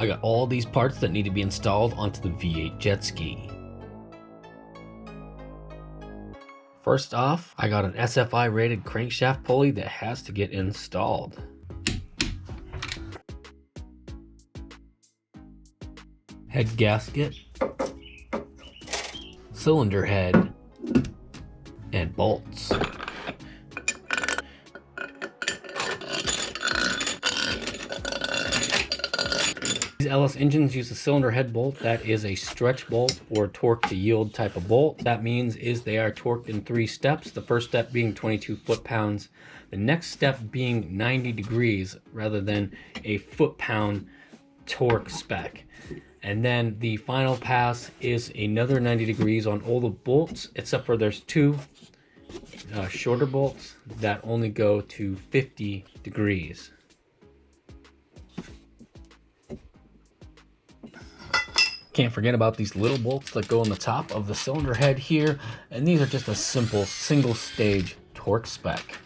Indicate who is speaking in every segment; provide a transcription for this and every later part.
Speaker 1: I got all these parts that need to be installed onto the V8 jet ski. First off, I got an SFI rated crankshaft pulley that has to get installed. Head gasket, cylinder head, and bolts. These LS engines use a cylinder head bolt that is a stretch bolt or torque to yield type of bolt. That means is they are torqued in 3 steps. The first step being 22 foot-pounds. The next step being 90 degrees rather than a foot-pound torque spec. And then the final pass is another 90 degrees on all the bolts, except for there's 2 shorter bolts that only go to 50 degrees. Can't forget about these little bolts that go on the top of the cylinder head here, and these are just a simple single stage torque spec.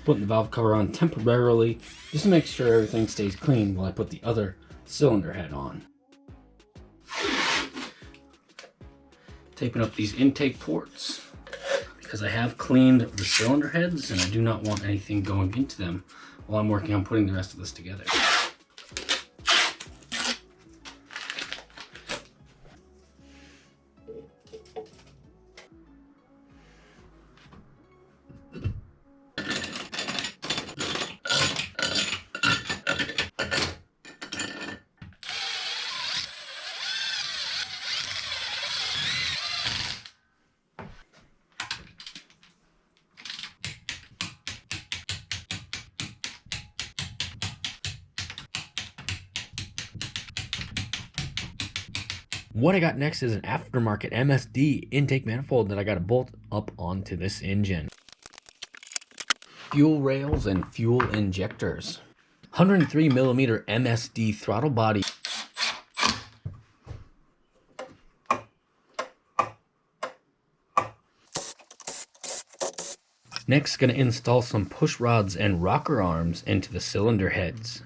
Speaker 1: Putting the valve cover on temporarily just to make sure everything stays clean while I put the other cylinder head on. Taping up these intake ports because I have cleaned the cylinder heads and I do not want anything going into them while I'm working on putting the rest of this together. What I got next is an aftermarket MSD intake manifold that I got to bolt up onto this engine. Fuel rails and fuel injectors. 103mm MSD throttle body. Next, going to install some push rods and rocker arms into the cylinder heads.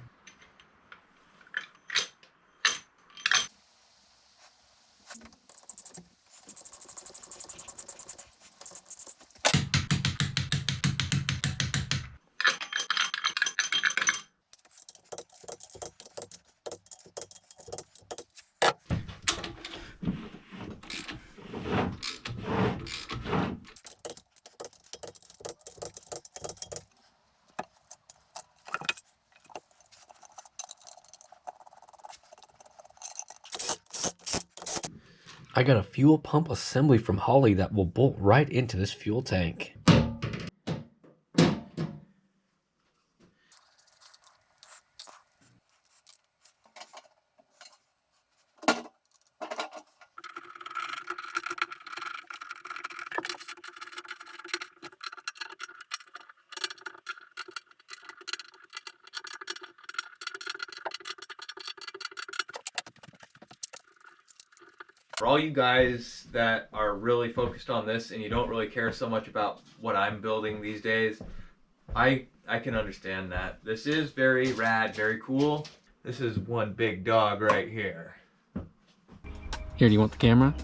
Speaker 1: I got a fuel pump assembly from Holley that will bolt right into this fuel tank.
Speaker 2: For all you guys that are really focused on this and you don't really care so much about what I'm building these days, I can understand that. This is very rad, very cool. This is one big dog right here.
Speaker 1: Here, do you want the camera?